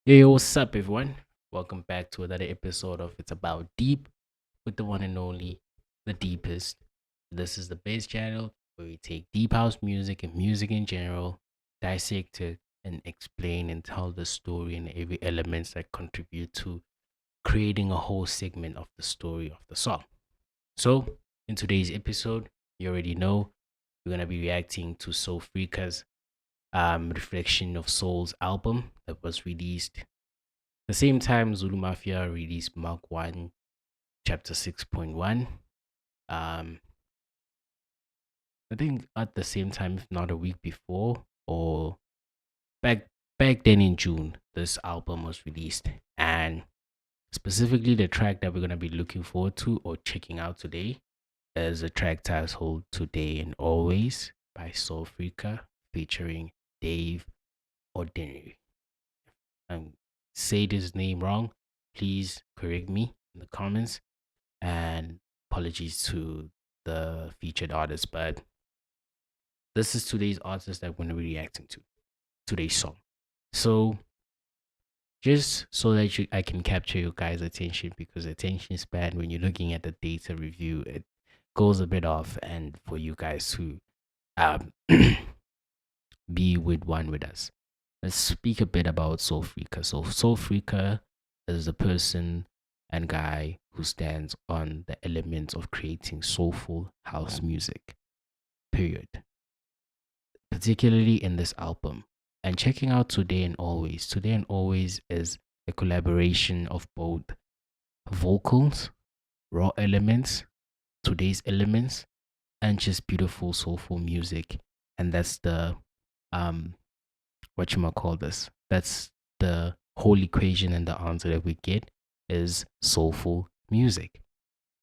Yo, what's up, everyone? Welcome back to another episode of It's About Deep with the one and only, the deepest. This is the base channel where we take deep house music and music in general, dissect it, and explain and tell the story and every elements that contribute to creating a whole segment of the story of the song. So, in today's episode, you already know we're gonna be reacting to SoulFreakah's Reflection of Souls album that was released the same time Zulu Mafia released Mark 1, Chapter 6.1. Um, I think at the same time, if not a week before, or back back then in June, this album was released. And specifically the track that we're gonna be looking forward to or checking out today is a track titled Today and Always by SoulFreakah featuring Dave Ordinary. And say this name wrong, please correct me in the comments. And apologies to the featured artist, but this is today's artist that we're going to be reacting to, today's song. So just so that I can capture your guys' attention, because attention span when you're looking at the data review, it goes a bit off, and for you guys to um, be with one with us. Let's speak a bit about SoulFreakah. So SoulFreakah is the person and guy who stands on the elements of creating soulful house music. Period. Particularly in this album. And checking out Today and Always. Today and Always is a collaboration of both vocals, raw elements, today's elements, and just beautiful soulful music. And that's the what you might call this. That's the whole equation, and the answer that we get is soulful music.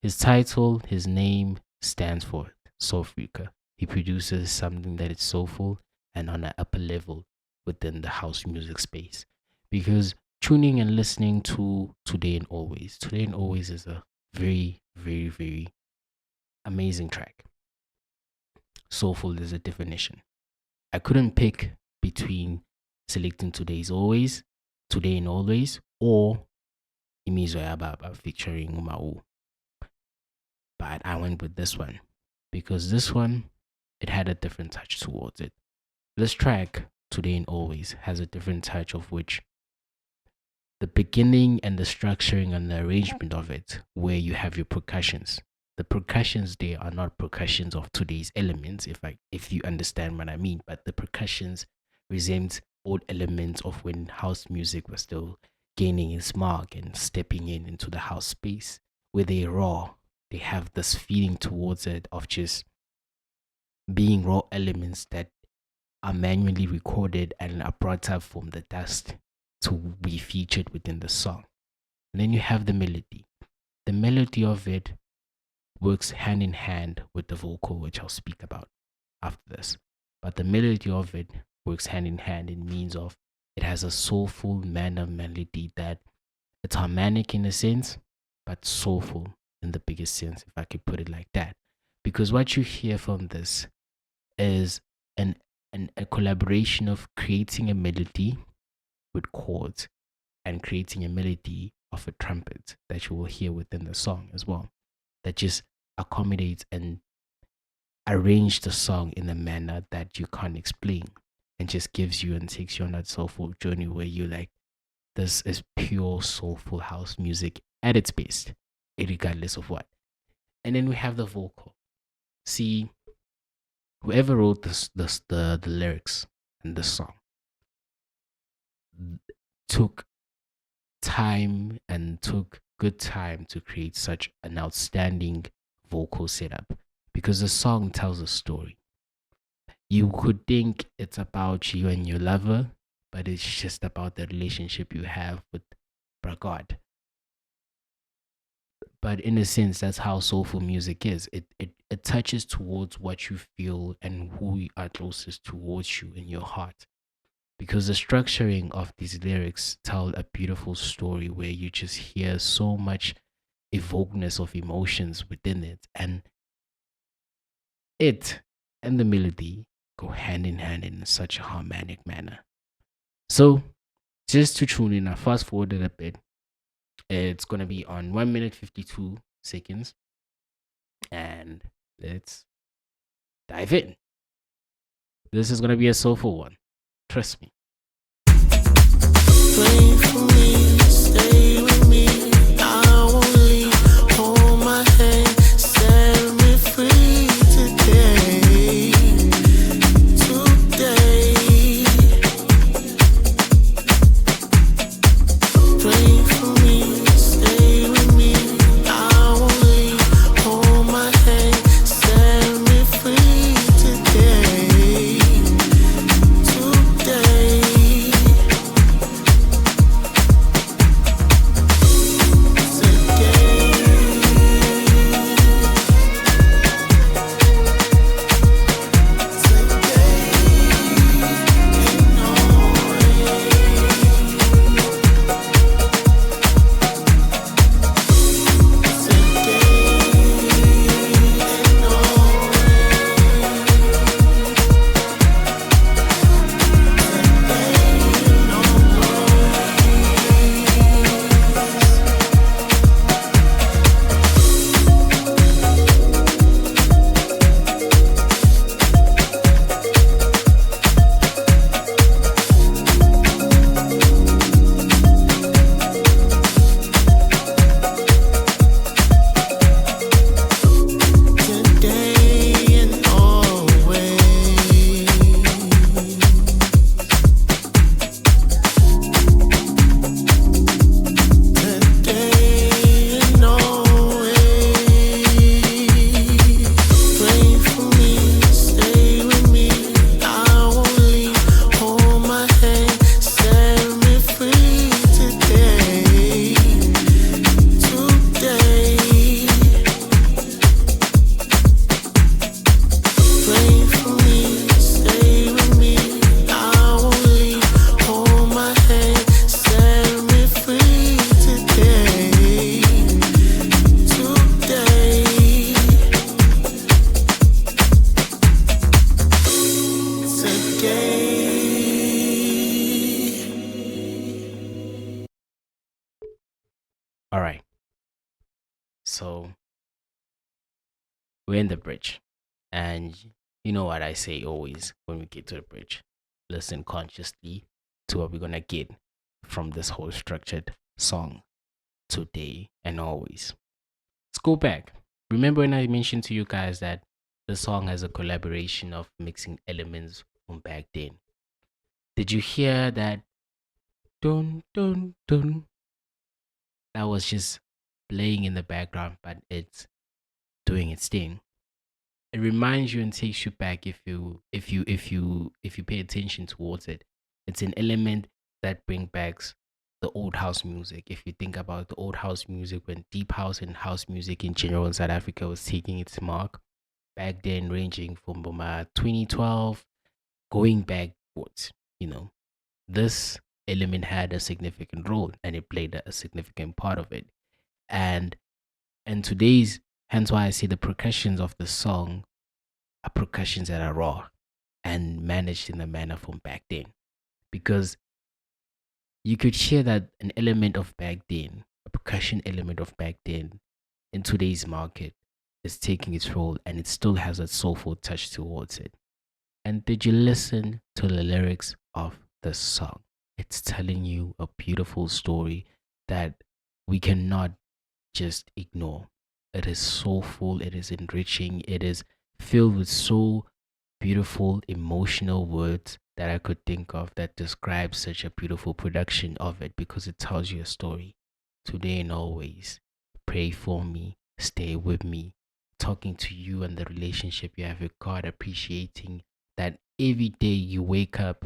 His title, his name stands for it, SoulFreakah. He produces something that is soulful and on an upper level within the house music space. Because tuning and listening to Today and Always is a very, very, very amazing track. Soulful is a definition. I couldn't pick between selecting Today and Always, or Imizwa Yababa featuring Umau. But I went with this one because this one, it had a different touch towards it. This track, Today and Always, has a different touch, of which the beginning and the structuring and the arrangement of it, where you have your percussions. The percussions there are not percussions of today's elements, if you understand what I mean, but the percussions resemble old elements of when house music was still gaining its mark and stepping into the house space, where they raw. They have this feeling towards it of just being raw elements that are manually recorded and are brought up from the dust to be featured within the song. And then you have the melody. The melody of it works hand in hand with the vocal, which I'll speak about after this. But the melody of it works hand in hand in means of it has a soulful manner melody that it's harmonic in a sense, but soulful in the biggest sense, if I could put it like that. Because what you hear from this is an, a collaboration of creating a melody with chords and creating a melody of a trumpet that you will hear within the song as well, that just accommodates and arrange the song in a manner that you can't explain, and just gives you and takes you on that soulful journey where you like, this is pure soulful house music at its best, regardless of what. And then we have the vocal. See, whoever wrote the lyrics and the song took time and took good time to create such an outstanding vocal setup, because the song tells a story. You could think it's about you and your lover, but it's just about the relationship you have with God. But in a sense, that's how soulful music is. It touches towards what you feel and who you are closest towards you in your heart. Because the structuring of these lyrics tell a beautiful story where you just hear so much evokeness of emotions within it, and it and the melody go hand in hand in such a harmonic manner. So Just to tune in, I fast forwarded a bit. It's gonna be on 1 minute 52 seconds, and let's dive in. This is gonna be a soulful one. Trust me. Pray for me, stay with me. I won't leave. Hold my hand, set me free today. Today. Pray for me, stay with me. I won't leave. Hold my hand, set me free today. Today. All right. So we're in the bridge. And you know what I say always when we get to the bridge. Listen consciously to what we're gonna get from this whole structured song today and always. Let's go back. Remember when I mentioned to you guys that the song has a collaboration of mixing elements from back then? Did you hear that dun dun dun? That was just playing in the background, but it's doing its thing. It reminds you and takes you back if you pay attention towards it. It's an element that brings back the old house music. If you think about the old house music, when deep house and house music in general in South Africa was taking its mark back then, ranging from 2012 going backwards, you know, this element had a significant role and it played a significant part of it. And today's, hence why I say the percussions of the song are percussions that are raw and managed in the manner from back then. Because you could hear that an element of back then, a percussion element of back then in today's market is taking its role and it still has a soulful touch towards it. And did you listen to the lyrics of the song? It's telling you a beautiful story that we cannot just ignore. It is soulful, it is enriching, it is filled with so beautiful emotional words that I could think of that describe such a beautiful production of it because it tells you a story. Today and always, pray for me, stay with me, talking to you and the relationship you have with God, appreciating that every day you wake up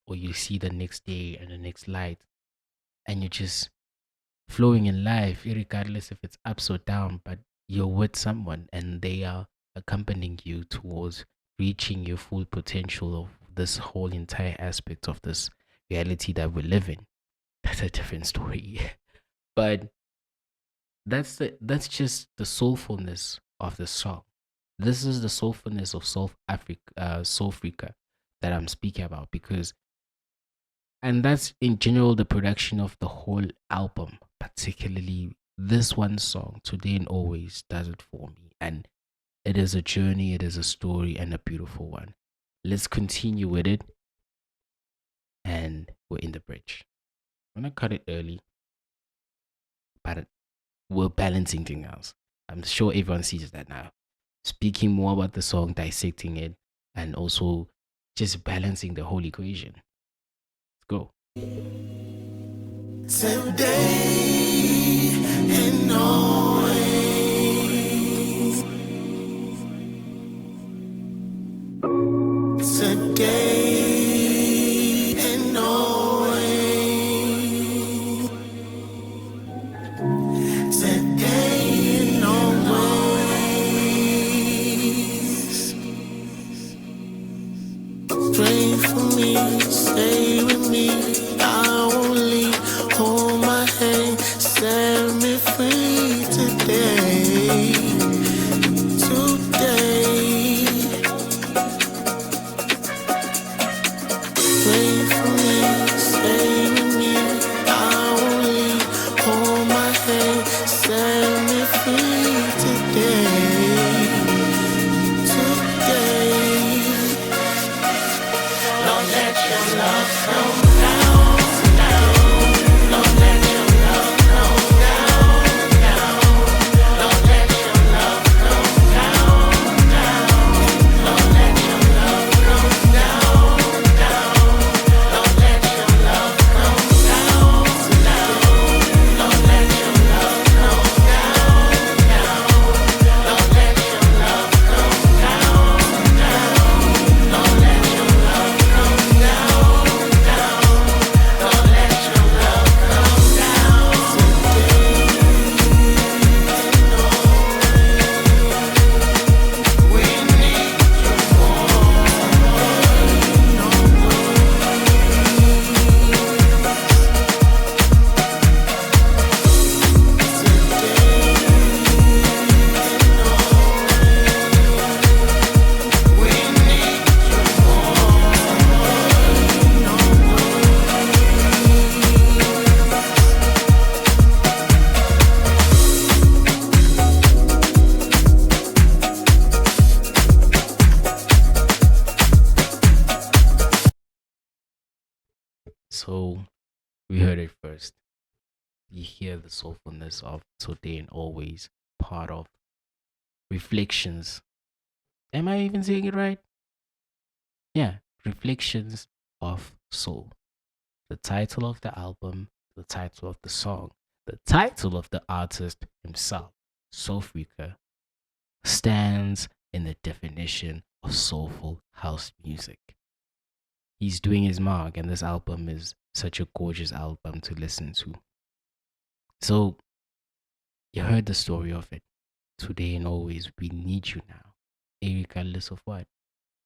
or you see the next day and the next light and you're just flowing in life, regardless if it's ups or down, but you're with someone and they are accompanying you towards reaching your full potential of this whole entire aspect of this reality that we live in. That's a different story. But that's just the soulfulness of the song. This is the soulfulness of SoulFreakah that I'm speaking about because And that's in general the production of the whole album, particularly this one song, Today and Always, does it for me. And it is a journey, it is a story, and a beautiful one. Let's continue with it. And we're in the bridge. I'm gonna cut it early, but we're balancing things out. I'm sure everyone sees that now. Speaking more about the song, dissecting it, and also just balancing the whole equation. Let's go. Today and always. Today and always. Today and always. Pray for me, stay with me. I won't leave. Hold my hand, set me free today. Today. Pray for me, stay with me. I won't leave. Hold my hand, set me free today. Today. Don't let your love come down. Don't let your love come down. Don't let your love come down. Don't let your love come down. Don't let your love come down. Don't let your love come down. Don't let your love come down. Don't let your love come down. Don't let your love come down. We need you So we heard it first. You hear the soulfulness of Today and Always, part of Reflections. Am I even saying it right? Yeah, Reflections of Soul. The title of the album, the title of the song, the title of the artist himself, SoulFreakah, stands in the definition of soulful house music. He's doing his mark, and this album is such a gorgeous album to listen to. So, you heard the story of it. Today and always, we need you now, regardless of what.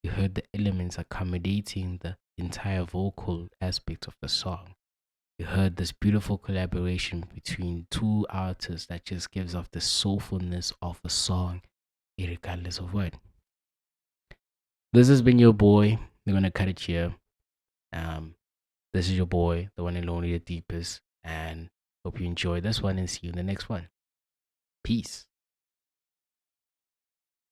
You heard the elements accommodating the entire vocal aspect of the song. You heard this beautiful collaboration between two artists that just gives off the soulfulness of a song, regardless of what. This has been your boy. We're gonna cut it here. This is your boy, the one and only, the deepest, and hope you enjoy this one and see you in the next one. Peace.